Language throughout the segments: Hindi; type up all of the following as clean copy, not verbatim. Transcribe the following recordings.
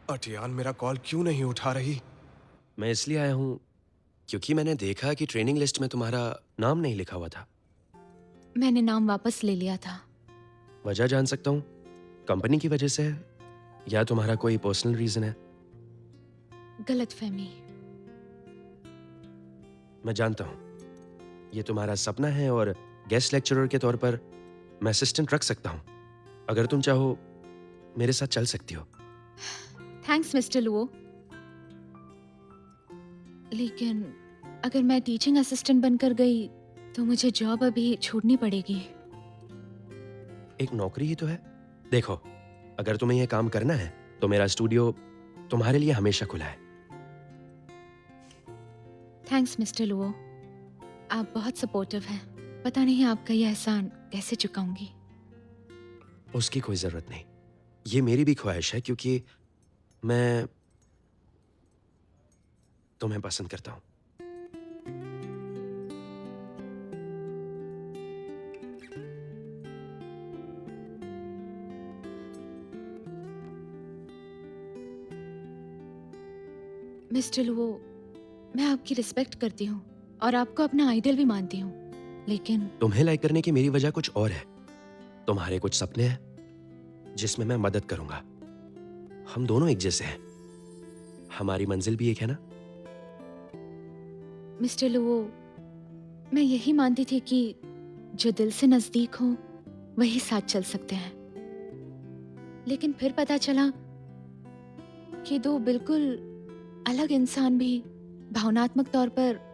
अटियान मेरा कॉल क्यों नहीं उठा रही? मैं इसलिए आया हूँ क्योंकि मैंने देखा कि ट्रेनिंग लिस्ट में तुम्हारा नाम नहीं लिखा हुआ था। मैंने नाम वापस ले लिया था। वजह जान सकता हूँ? कंपनी की वजह से है या तुम्हारा कोई पर्सनल रीजन है? गलतफहमी। मैं जानता हूँ ये तुम्हारा सपना है और गेस्ट लेक्चरर के तौर पर मैं असिस्टेंट रख सकता हूँ। अगर तुम चाहो मेरे साथ चल सकती हो। थैंक्स मिस्टर लुओ, लेकिन अगर मैं टीचिंग असिस्टेंट बनकर गई तो मुझे जॉब अभी छोड़नी पड़ेगी। एक नौकरी ही तो है। देखो, अगर तुम्हें यह काम करना है तो मेरा स्टूडियो तुम्हारे लिए हमेशा खुला है। थैंक्स मिस्टर लुओ, आप बहुत सपोर्टिव हैं। पता नहीं आपका यह एहसान कैसे चुकाऊंगी। उसकी कोई जरूरत नहीं। ये मेरी भी ख्वाहिश है क्योंकि मैं तुम्हें पसंद करता हूँ। मिस्टर लुओ, मैं आपकी रिस्पेक्ट करती हूँ और आपको अपना आइडल भी मानती हूँ, लेकिन तुम्हें लाइक करने की मेरी वजह कुछ और है। तुम्हारे कुछ सपने हैं जिसमें मैं मदद करूंगा। हम दोनों एक जैसे हैं। हमारी मंजिल भी एक है ना? मिस्टर लुओ, मैं यही मानती थी कि जो दिल से नजदीक हो वही साथ चल सकते हैं, लेकिन फिर पता चला कि दो बिल्कुल अलग इंसान भी भावनात्मक तौर पर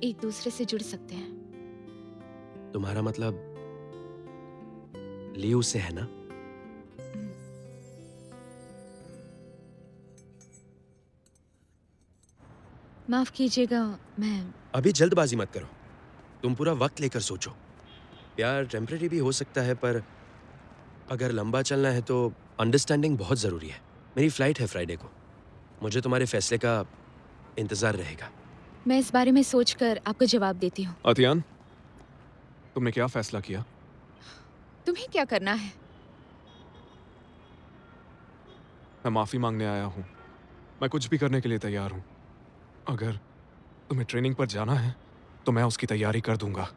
एक दूसरे से जुड़ सकते हैं। तुम्हारा मतलब लियो से है ना? माफ कीजिएगा, मैं अभी जल्दबाजी मत करो। तुम पूरा वक्त लेकर सोचो। प्यार टेम्परेरी भी हो सकता है, पर अगर लंबा चलना है तो अंडरस्टैंडिंग बहुत जरूरी है। मेरी फ्लाइट है फ्राइडे को। मुझे तुम्हारे फैसले का इंतजार रहेगा। मैं इस बारे में सोचकर आपको जवाब देती हूँ। अतियान, तुमने क्या फैसला किया? तुम्हें क्या करना है? मैं माफी मांगने आया हूँ। मैं कुछ भी करने के लिए तैयार हूँ। अगर तुम्हें ट्रेनिंग पर जाना है तो मैं उसकी तैयारी कर दूंगा।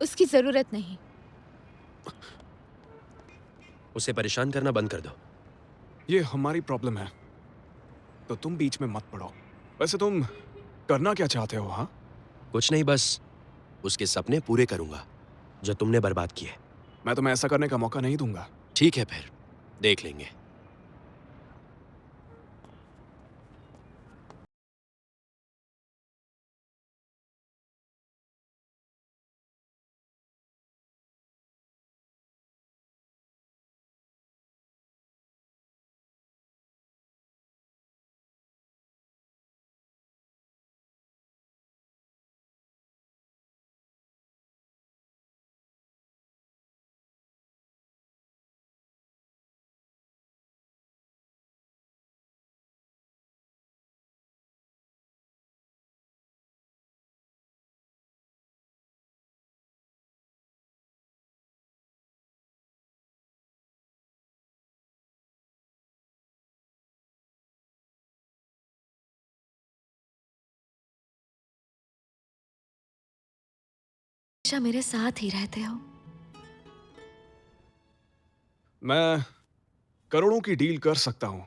उसकी जरूरत नहीं। उसे परेशान करना बंद कर दो। ये हमारी प्रॉब्लम है, तो तुम बीच में मत पड़ो। वैसे तुम करना क्या चाहते हो? हाँ, कुछ नहीं, बस उसके सपने पूरे करूंगा जो तुमने बर्बाद किए। मैं तुम्हें ऐसा करने का मौका नहीं दूंगा। ठीक है, फिर देख लेंगे। हमेशा मेरे साथ ही रहते हो। मैं करोड़ों की डील कर सकता हूं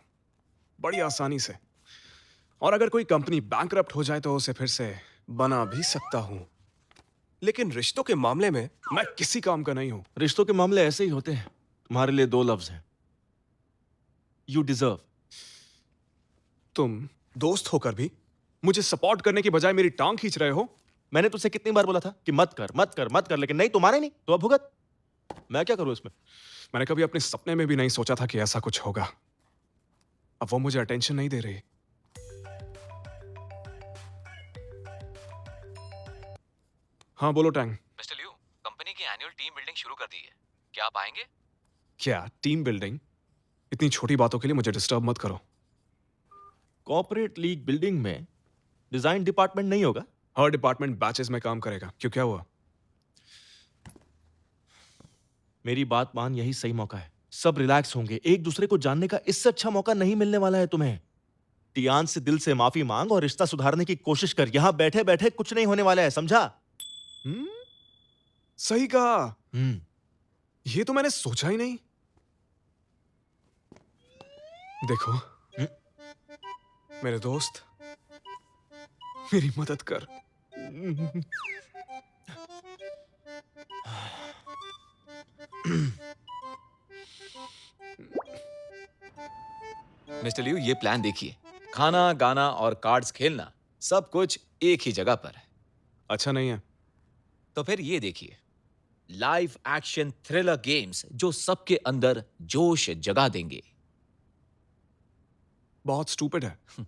बड़ी आसानी से, और अगर कोई कंपनी बैंकरप्ट हो जाए तो उसे फिर से बना भी सकता हूं। लेकिन रिश्तों के मामले में मैं किसी काम का नहीं हूं। रिश्तों के मामले ऐसे ही होते हैं। तुम्हारे लिए दो लफ्ज हैं, यू डिजर्व। तुम दोस्त होकर भी मुझे सपोर्ट करने की बजाय मेरी टांग खींच रहे हो। मैंने तुझसे कितनी बार बोला था कि मत कर मत कर मत कर, लेकिन नहीं, तुम्हारे नहीं तो अब भुगत। मैं क्या करूं इसमें? मैंने कभी अपने सपने में भी नहीं सोचा था कि ऐसा कुछ होगा। अब वो मुझे अटेंशन नहीं दे रही। हाँ बोलो टैंग। मिस्टर लियू, कंपनी की एनुअल टीम बिल्डिंग शुरू कर दी है। क्या आप आएंगे? क्या टीम बिल्डिंग? इतनी छोटी बातों के लिए मुझे डिस्टर्ब मत करो। कॉर्पोरेट लीग बिल्डिंग में डिजाइन डिपार्टमेंट नहीं होगा? हर डिपार्टमेंट बैचेस में काम करेगा। क्यों, क्या हुआ? मेरी बात मान, यही सही मौका है। सब रिलैक्स होंगे, एक दूसरे को जानने का इससे अच्छा मौका नहीं मिलने वाला है तुम्हें। टियान से दिल से माफी मांग और रिश्ता सुधारने की कोशिश कर। यहां बैठे बैठे कुछ नहीं होने वाला है, समझा? सही कहा। हम्म। ये तो मैंने सोचा ही नहीं। देखो मेरे दोस्त, मेरी मदद कर। मिस्टर लियू, ये प्लान देखिए। खाना, गाना और कार्ड्स खेलना सब कुछ एक ही जगह पर है। अच्छा नहीं है। तो फिर ये देखिए, लाइव एक्शन थ्रिलर गेम्स जो सबके अंदर जोश जगा देंगे। बहुत स्टूपिड है।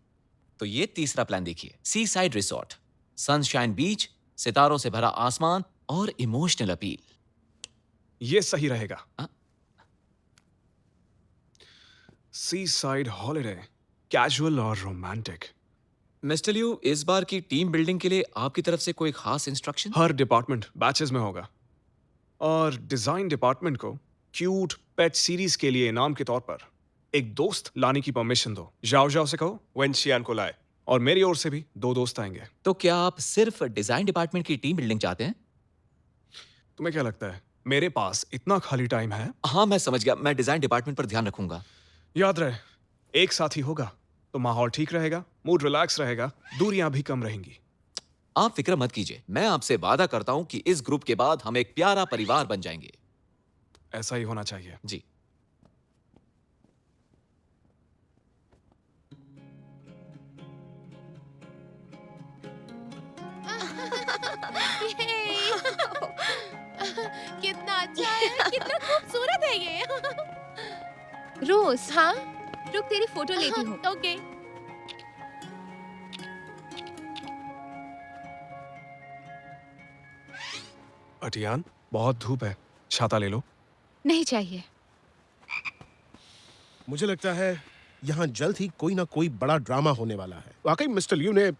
तो ये तीसरा प्लान देखिए, सी साइड रिसोर्ट, सनशाइन बीच, सितारों से भरा आसमान और इमोशनल अपील। ये सही रहेगा। हाँ? सी साइड हॉलिडे, कैजुअल और रोमांटिक। मिस्टर लियू, इस बार की टीम बिल्डिंग के लिए आपकी तरफ से कोई खास इंस्ट्रक्शन? हर डिपार्टमेंट बैचेस में होगा और डिजाइन डिपार्टमेंट को क्यूट पेट सीरीज के लिए इनाम के तौर पर एक दोस्त लाने की परमिशन दो। जाओ जाओ से कहो वेंशियान को लाए, और मेरी ओर से भी 2 दोस्त आएंगे। तो क्या आप सिर्फ डिजाइन डिपार्टमेंट की टीम बिल्डिंग चाहते हैं? तुम्हें क्या लगता है मेरे पास इतना खाली टाइम है? हाँ, मैं समझ गया। मैं डिजाइन डिपार्टमेंट पर ध्यान रखूंगा। याद रहे, एक साथ ही होगा तो माहौल ठीक रहेगा, मूड रिलैक्स रहेगा, दूरियां भी कम रहेंगी। आप फिक्र मत कीजिए, मैं आपसे वादा करता हूं कि इस ग्रुप के बाद हम एक प्यारा परिवार बन जाएंगे। ऐसा ही होना चाहिए। जी। कितना अच्छा है, कितना खूबसूरत है ये। रोज, हाँ, रुक तेरी फोटो लेती हूँ। ओके। अटियान, बहुत धूप है, छाता ले लो। नहीं चाहिए। मुझे लगता है यहाँ जल्द ही कोई ना कोई बड़ा ड्रामा होने वाला है। वाकई मिस्टर लियू ने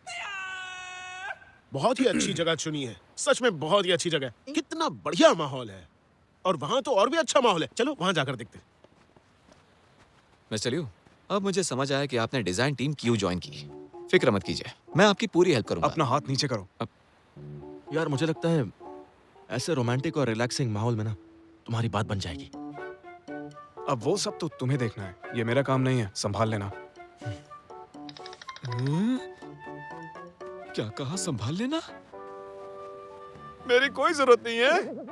बहुत ही अच्छी जगह चुनी है। सच में बहुत ही अच्छी जगह। कितना बढ़िया माहौल है, और वहाँ तो और भी अच्छा माहौल है। चलो वहाँ जाकर देखते हैं। मिस्टर लियू, अब मुझे समझ आया कि आपने डिजाइन टीम क्यों ज्वाइन की। फिक्र मत कीजिए, मैं आपकी पूरी हेल्प करूंगा। अपना हाथ नीचे करो। यार मुझे लगता है ऐसे रोमांटिक और रिलैक्सिंग माहौल में ना तुम्हारी बात बन जाएगी। अब वो सब तो तुम्हें देखना है, ये मेरा काम नहीं है, संभाल लेना। क्या कहा, संभाल लेना? मेरी कोई जरूरत नहीं है।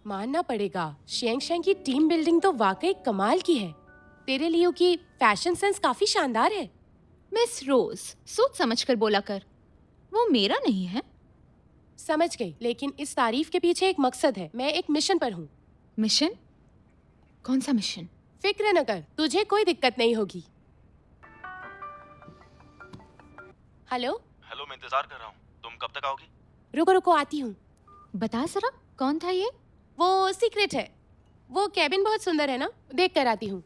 मानना पड़ेगा, शेंग शेंग की टीम बिल्डिंग तो वाकई कमाल की है। तेरे लियो की फैशन सेंस काफी शानदार है। मिस रोज, सोच समझकर बोला कर, वो मेरा नहीं है। समझ गई, लेकिन इस तारीफ के पीछे एक मकसद है। मैं एक मिशन पर हूँ। मिशन? कौन सा मिशन? फिक्र न कर, तुझे कोई दिक्कत नहीं होगी। हेलो हेलो, मैं इंतजार कर रहा हूँ। तुम कब तक आओगी? रुको रुको, आती हूँ। बता जरा, कौन था ये? वो सीक्रेट है। वो कैबिन बहुत सुंदर है ना, देख कर आती हूँ।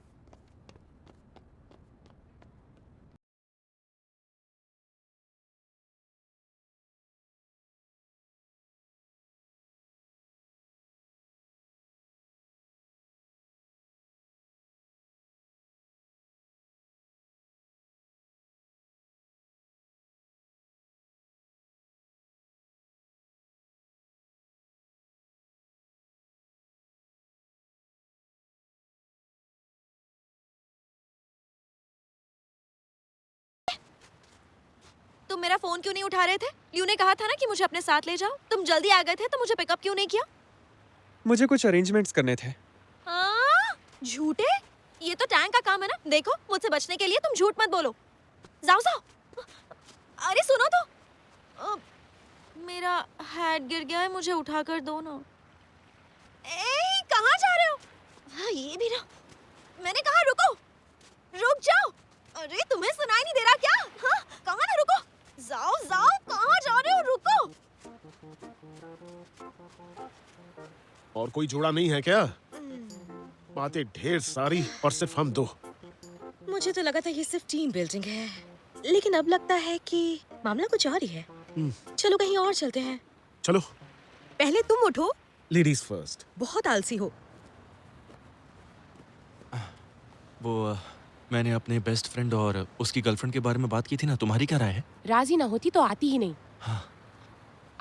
तुम मेरा फोन क्यों नहीं उठा रहे थे? लियू ने कहा था ना कि मुझे अपने साथ ले जाओ। तुम जल्दी आ गए थे तो मुझे पिकअप क्यों नहीं किया? मुझे कुछ अरेंजमेंट्स करने थे। हाँ? झूठे? ये तो टैंक का काम है ना। देखो, मुझसे बचने के लिए तुम झूठ मत बोलो। जाओ जाओ। अरे सुनो तो, मेरा हैट गिर गया है, मुझे उठा कर दो ना। ए, कहाँ जा रहे हो? हाँ, ये भी ना। मैंने कहा रुको, रुक जाओ। अरे तुम्हें सुनाई नहीं दे रहा क्या? हाँ, कहाँ ना रुको। जाओ जाओ, कहाँ जा रहे हो? रुको। और कोई जोड़ा नहीं है क्या? बातें ढेर सारी और सिर्फ हम 2। मुझे तो लगा था ये सिर्फ टीम बिल्डिंग है, लेकिन अब लगता है कि मामला कुछ और ही है। चलो कहीं और चलते हैं। चलो। पहले तुम उठो। Ladies first. बहुत आलसी हो। वो मैंने अपने बेस्ट फ्रेंड और उसकी गर्लफ्रेंड के बारे में बात की थी ना, तुम्हारी क्या राय है? राजी ना होती तो आती ही नहीं। हाँ।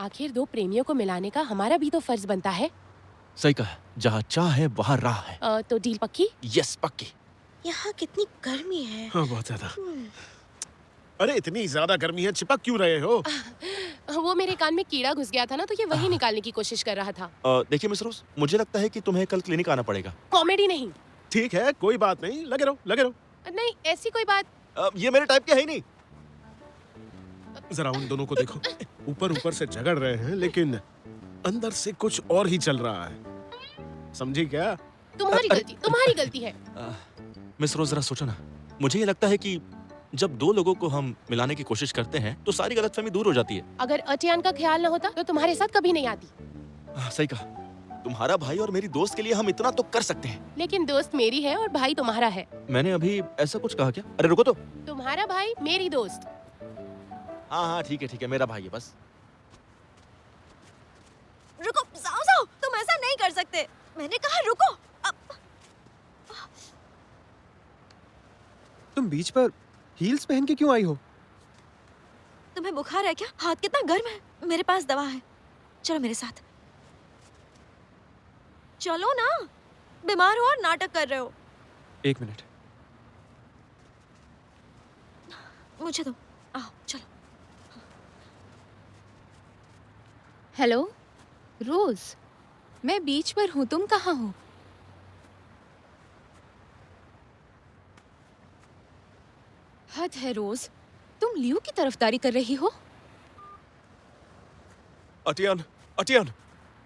आखिर दो प्रेमियों को मिलाने का हमारा भी तो फर्ज बनता है। सही कहा, जहाँ चाह है वहाँ राह है। तो डील पक्की? यस, पक्की। यहाँ कितनी गर्मी है। हाँ, बहुत ज्यादा। अरे इतनी ज्यादा गर्मी है, चिपक क्यों रहे हो? वो मेरे कान में कीड़ा घुस गया था ना, तो ये वही निकालने की कोशिश कर रहा था। देखिए मिस रोज, मुझे लगता है कि तुम्हें कल क्लिनिक आना पड़ेगा। कॉमेडी नहीं। ठीक है, कोई बात नहीं, लगे रहो, लगे रहो। नहीं, ऐसी कोई बात। ये मेरे टाइप के है ही नहीं। जरा उन दोनों को देखो, ऊपर ऊपर से झगड़ रहे हैं लेकिन अंदर से कुछ और ही चल रहा है। समझी क्या? तुम्हारी गलती है। मिस रोज, जरा सोचो ना, मुझे ये लगता है कि जब दो लोगों को हम मिलाने की कोशिश करते हैं तो सारी गलतफहमी दूर हो जाती है। अगर अटियान का ख्याल न होता तो तुम्हारे साथ कभी नहीं आती। सही कहा, तुम्हारा भाई और मेरी दोस्त के लिए हम इतना तो कर सकते हैं। लेकिन दोस्त मेरी है और भाई तुम्हारा है। मैंने अभी ऐसा कुछ कहा क्या? अरे रुको तो। तुम्हारा भाई मेरी दोस्त। हाँ, ठीक है, मेरा भाई है बस। रुको, जाओ जाओ, तुम ऐसा नहीं कर सकते। मैंने कहा रुको। तुम बीच पर हील्स पहन के क्यों आई हो? तुम्हें बुखार है क्या? हाथ कितना गर्म है। मेरे पास दवा है, चलो मेरे साथ। चलो ना, बीमार हो और नाटक कर रहे हो। 1 मिनट। मुझे दो, आओ चलो। हेलो रोज, मैं बीच पर हूँ, तुम कहाँ हो? हद है रोज, तुम लियो की तरफदारी कर रही हो। अटियान, अटियान,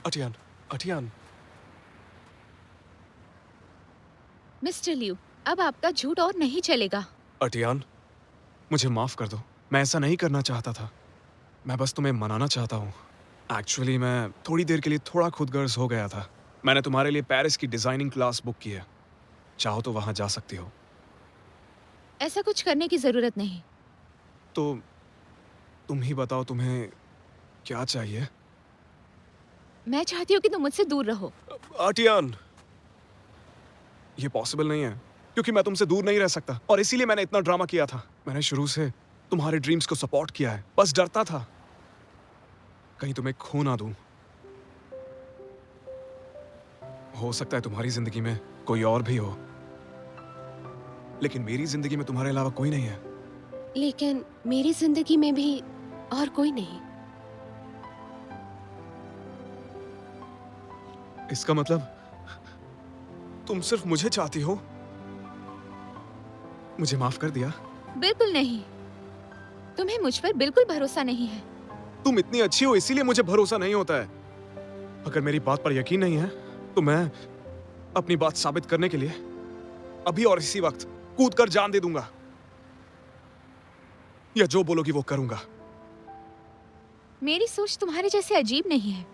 अटियान, अटियान। मिस्टर लियो, अब आपका झूठ और नहीं चलेगा। अटियान, मुझे माफ कर दो, मैं ऐसा नहीं करना चाहता था। मैं बस तुम्हें मनाना चाहता हूँ। एक्चुअली मैं थोड़ी देर के लिए थोड़ा खुदगर्ज हो गया था। मैंने तुम्हारे लिए पेरिस की डिजाइनिंग क्लास बुक की है, चाहो तो वहां जा सकती हो। ऐसा कुछ करने की जरूरत नहीं। तो तुम ही बताओ, तुम्हें क्या चाहिए? मैं चाहती हूँ कि तुम मुझसे दूर रहो। अटियान, ये पॉसिबल नहीं है क्योंकि मैं तुमसे दूर नहीं रह सकता, और इसीलिए मैंने इतना ड्रामा किया था। मैंने शुरू से तुम्हारे ड्रीम्स को सपोर्ट किया है, बस डरता था कहीं तुम्हें खो ना दूं। हो सकता है तुम्हारी जिंदगी में कोई और भी हो, लेकिन मेरी जिंदगी में तुम्हारे अलावा कोई नहीं है। लेकिन मेरी जिंदगी में भी और कोई नहीं। इसका मतलब तुम सिर्फ मुझे चाहती हो? मुझे माफ कर दिया? बिल्कुल नहीं, तुम्हें मुझ पर बिल्कुल भरोसा नहीं है। तुम इतनी अच्छी हो इसीलिए मुझे भरोसा नहीं होता है। अगर मेरी बात पर यकीन नहीं है तो मैं अपनी बात साबित करने के लिए अभी और इसी वक्त कूद कर जान दे दूंगा, या जो बोलोगी वो करूंगा। मेरी सोच तुम्हारे जैसे अजीब नहीं है।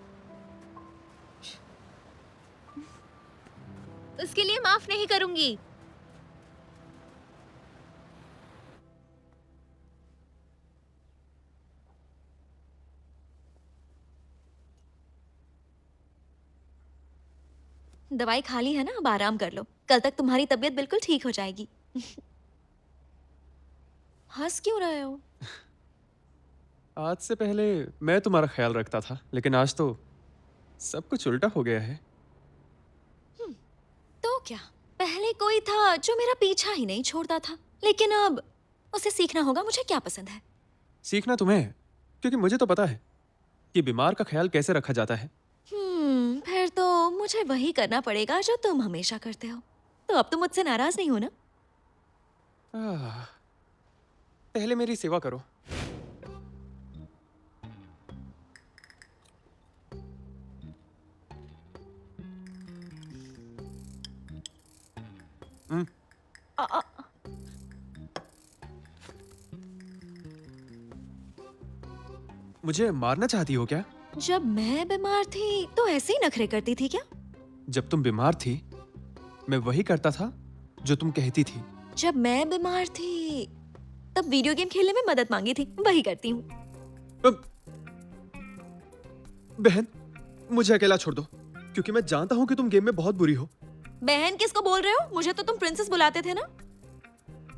उसके लिए माफ नहीं करूंगी। दवाई खा ली है ना, अब आराम कर लो। कल तक तुम्हारी तबीयत बिल्कुल ठीक हो जाएगी। हंस क्यों रहे हो? आज से पहले मैं तुम्हारा ख्याल रखता था, लेकिन आज तो सब कुछ उल्टा हो गया है। तो क्या, पहले कोई था जो मेरा पीछा ही नहीं छोड़ता था, लेकिन अब उसे सीखना होगा मुझे क्या पसंद है। सीखना तुम्हें है, क्योंकि मुझे तो पता है कि बीमार का ख्याल कैसे रखा जाता है। फिर तो मुझे वही करना पड़ेगा जो तुम हमेशा करते हो। तो अब तुम मुझसे नाराज नहीं हो ना? पहले मेरी सेवा करो। मुझे मारना चाहती हो क्या? जब मैं बीमार थी तो ऐसे ही नखरे करती थी क्या? जब तुम बीमार थी मैं वही करता था जो तुम कहती थी। जब मैं बीमार थी तब वीडियो गेम खेलने में मदद मांगी थी, वही करती हूँ। बहन, मुझे अकेला छोड़ दो, क्योंकि मैं जानता हूं कि तुम गेम में बहुत बुरी हो। बहन किसको बोल रहे हो? मुझे तो तुम प्रिंसेस बुलाते थे ना।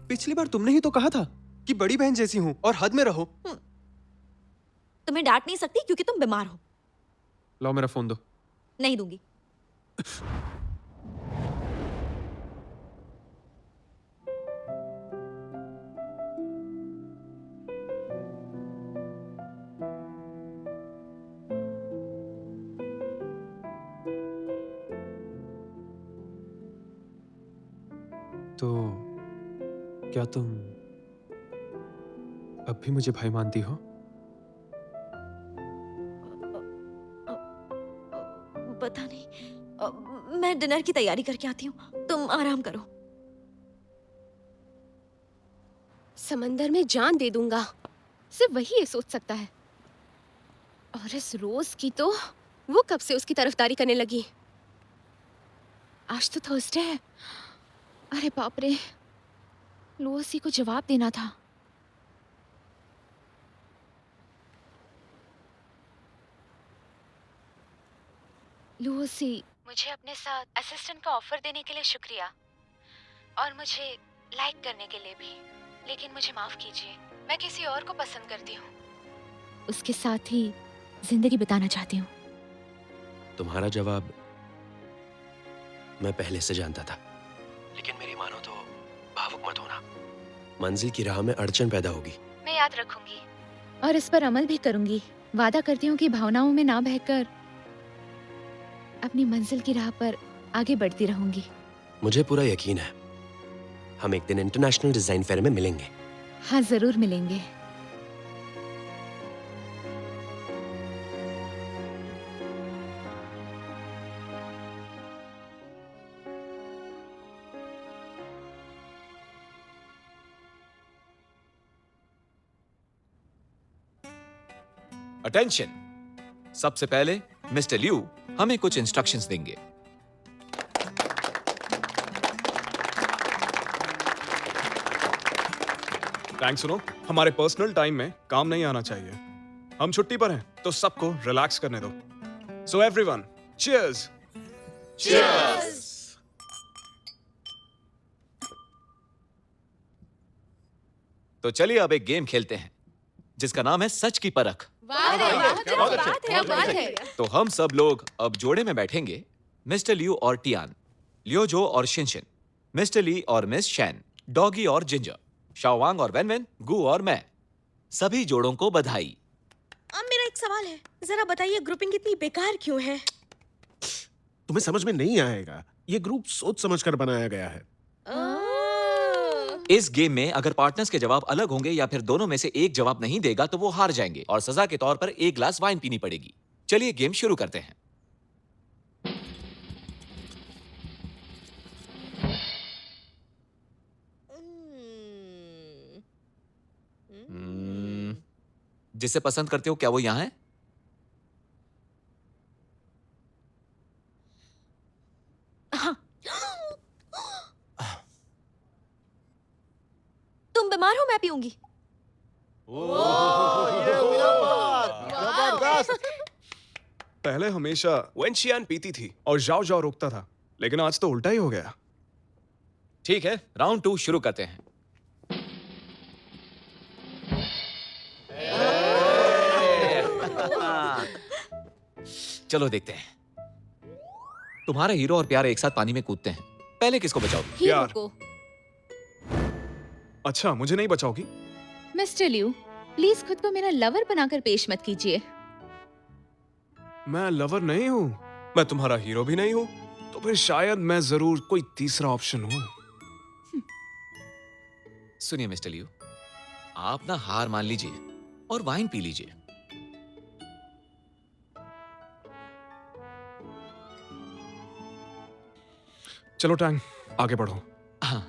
पिछली बार तुमने ही तो कहा था कि बड़ी बहन जैसी हूँ और हद में रहो। तुम्हें डांट नहीं सकती क्योंकि तुम बीमार हो। लाओ मेरा फोन दो। नहीं दूंगी। तो क्या तुम अब भी मुझे भाई मानती हो? पता नहीं। मैं डिनर की तैयारी करके आती हूँ, तुम आराम करो। समंदर में जान दे दूंगा। सिर्फ वही ये सोच सकता है। और इस रोज की तो वो कब से उसकी तरफदारी करने लगी। आज तो थर्सडे है। अरे बाप रे, लुओसी को जवाब देना था। लुओसी, मुझे अपने साथ असिस्टेंट का ऑफर देने के लिए शुक्रिया और मुझे लाइक करने के लिए भी, लेकिन मुझे माफ कीजिए, मैं किसी और को पसंद करती हूँ। उसके साथ ही जिंदगी बिताना चाहती हूँ। तुम्हारा जवाब मैं पहले से जानता था, लेकिन मेरी मानो तो भावुक मत होना। मंजिल की राह में अड़चन पैदा होगी। मैं याद रखूंगी और इस पर अमल भी करूंगी। वादा करती हूँ कि भावनाओं में ना बहकर अपनी मंजिल की राह पर आगे बढ़ती रहूंगी। मुझे पूरा यकीन है हम एक दिन इंटरनेशनल डिजाइन फेयर में मिलेंगे। हाँ, जरूर मिलेंगे। अटेंशन, सबसे पहले मिस्टर लिू हमें कुछ इंस्ट्रक्शंस देंगे। टैंक सुनो, हमारे पर्सनल टाइम में काम नहीं आना चाहिए। हम छुट्टी पर हैं तो सबको रिलैक्स करने दो। So everyone, cheers. Cheers! तो चलिए अब एक गेम खेलते हैं जिसका नाम है सच की परख। क्या बात है। तो हम सब लोग अब जोड़े में बैठेंगे, मिस्टर लियो और टियान, लियोजो और शिनशिन, मिस्टर ली और मिस शैन, डॉगी और जिंजर, शाओवांग और वेनवेन, गु और मैं। सभी जोड़ों को बधाई। अब मेरा एक सवाल है, जरा बताइए ग्रुपिंग इतनी बेकार क्यों है? तुम्हें समझ में नहीं आएगा, ये ग्रुप सोच समझकर बनाया गया है। इस गेम में अगर पार्टनर्स के जवाब अलग होंगे या फिर दोनों में से एक जवाब नहीं देगा तो वो हार जाएंगे और सजा के तौर पर एक ग्लास वाइन पीनी पड़ेगी। चलिए गेम शुरू करते हैं। जिसे पसंद करते हो क्या वो यहां है? हाँ। तुम बीमार हो, मैं पीऊंगी। पहले हमेशा वेनशियान पीती थी और जाओ जाओ रोकता था, लेकिन आज तो उल्टा ही हो गया। ठीक है, राउंड 2 शुरू करते हैं। चलो देखते हैं। तुम्हारा हीरो और प्यार एक साथ पानी में कूदते हैं, पहले किसको बचाओगे? हीरो प्यार। को। अच्छा, मुझे नहीं बचाओगी? मिस्टर लियू, प्लीज खुद को मेरा लवर बनाकर पेश मत कीजिए। मैं लवर नहीं हूँ, मैं तुम्हारा हीरो भी नहीं हूँ, तो फिर शायद मैं जरूर कोई तीसरा ऑप्शन हूँ। सुनिए मिस्टर लियू, आप ना हार मान लीजिए और वाइन पी लीजिए। चलो टैंग, आगे बढ़ो। हाँ।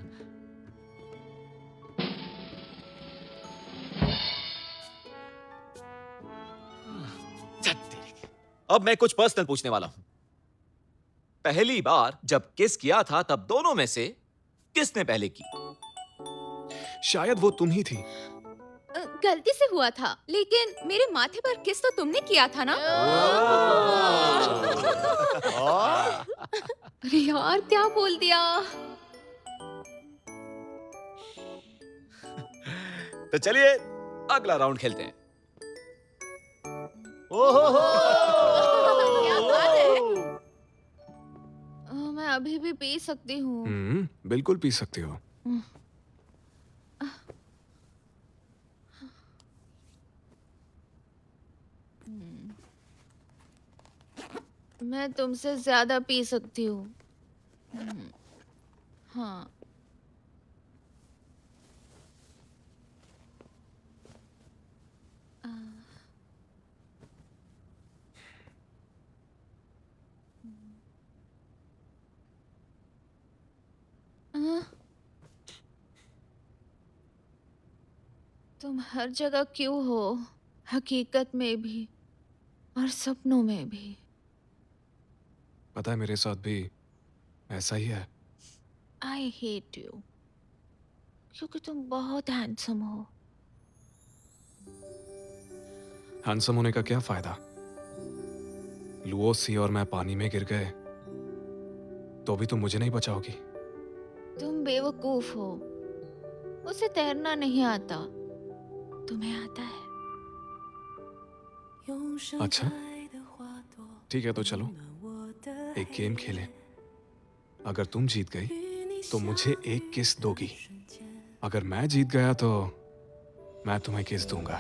अब मैं कुछ पर्सनल पूछने वाला हूं। पहली बार जब किस किया था तब दोनों में से किसने पहले की? शायद वो तुम ही थी। गलती से हुआ था, लेकिन मेरे माथे पर किस तो तुमने किया था ना? अरे यार क्या बोल दिया। तो चलिए अगला राउंड खेलते हैं। क्या बात है। मैं अभी भी पी सकती हूँ। बिल्कुल पी सकती हो। मैं तुमसे ज्यादा पी सकती हूँ। हाँ। तुम हर जगह क्यों हो, हकीकत में भी और सपनों में भी। पता है मेरे साथ भी ऐसा ही है। आई हेट यू, क्योंकि तुम बहुत हैंडसम हो। हैंडसम होने का क्या फायदा? लुओसी और मैं पानी में गिर गए तो भी तुम मुझे नहीं बचाओगी। तुम बेवकूफ हो, उसे तैरना नहीं आता, तुम्हें आता है। अच्छा ठीक है, तो चलो एक गेम खेलें। अगर तुम जीत गई तो मुझे एक किस दोगी, अगर मैं जीत गया तो मैं तुम्हें किस दूंगा।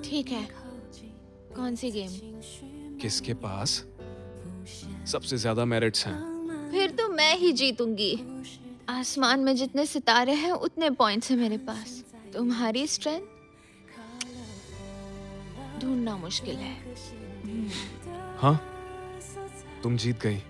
ठीक है, कौन सी गेम? किसके पास सबसे ज्यादा मेरिट्स हैं? फिर तो मैं ही जीतूंगी। आसमान में जितने सितारे हैं उतने पॉइंट्स हैं मेरे पास। तुम्हारी स्ट्रेंथ ढूंढना मुश्किल है। हाँ, तुम जीत गई।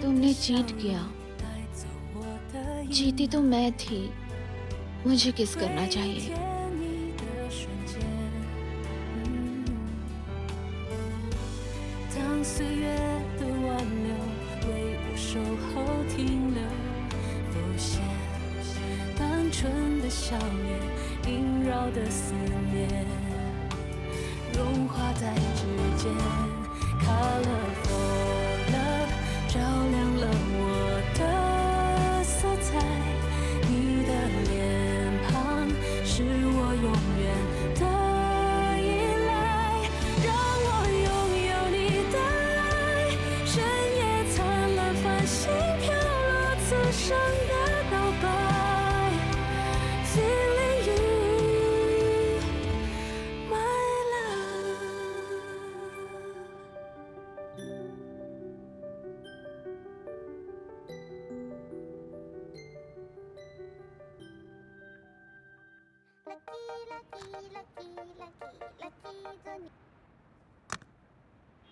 तुमने चीट किया, जीती तो मैं थी। मुझे किस करना चाहिए?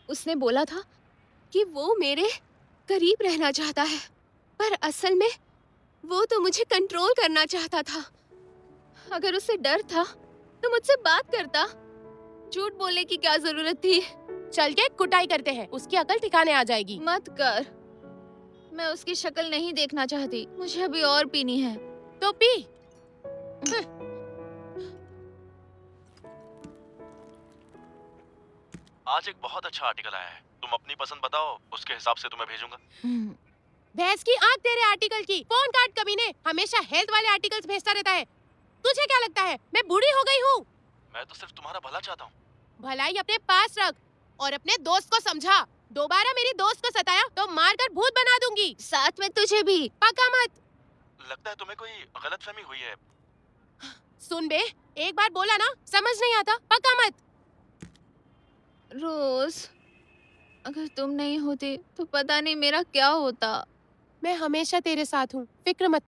उसने बोला था कि वो मेरे करीब रहना चाहता है, पर असल में वो तो मुझे कंट्रोल करना चाहता था। अगर उसे डर था तो मुझसे बात करता। झूठ बोलने की क्या जरूरत थी? चल के कुटाई करते हैं, उसकी अकल ठिकाने आ जाएगी। मत कर, मैं उसकी शक्ल नहीं देखना चाहती। मुझे अभी और पीनी है। तो पी। आज एक बहुत अच्छा आर्टिकल आया है, तुम अपनी पसंद बताओ, उसके हिसाब से तुम्हें भेजूंगा। भैंस की आंख तेरे आर्टिकल की। फोन काट कमीने, हमेशा हेल्थ वाले आर्टिकल्स भेजता रहता है। तुझे क्या लगता है मैं बूढ़ी हो गई हूँ? मैं तो सिर्फ तुम्हारा भला चाहता हूँ। भलाई अपने पास रख और अपने दोस्त को समझा। दोबारा मेरी दोस्त को सताया तो मारकर भूत बना दूंगी। साथ में तुझे भी। पक्का मत। लगता है तुम्हें कोई गलतफहमी हुई है। सुन बे, एक बार बोला ना, समझ नहीं आता। पक्का मत। रोज, अगर तुम नहीं होते तो पता नहीं मेरा क्या होता। मैं हमेशा तेरे साथ हूँ, फिक्र मत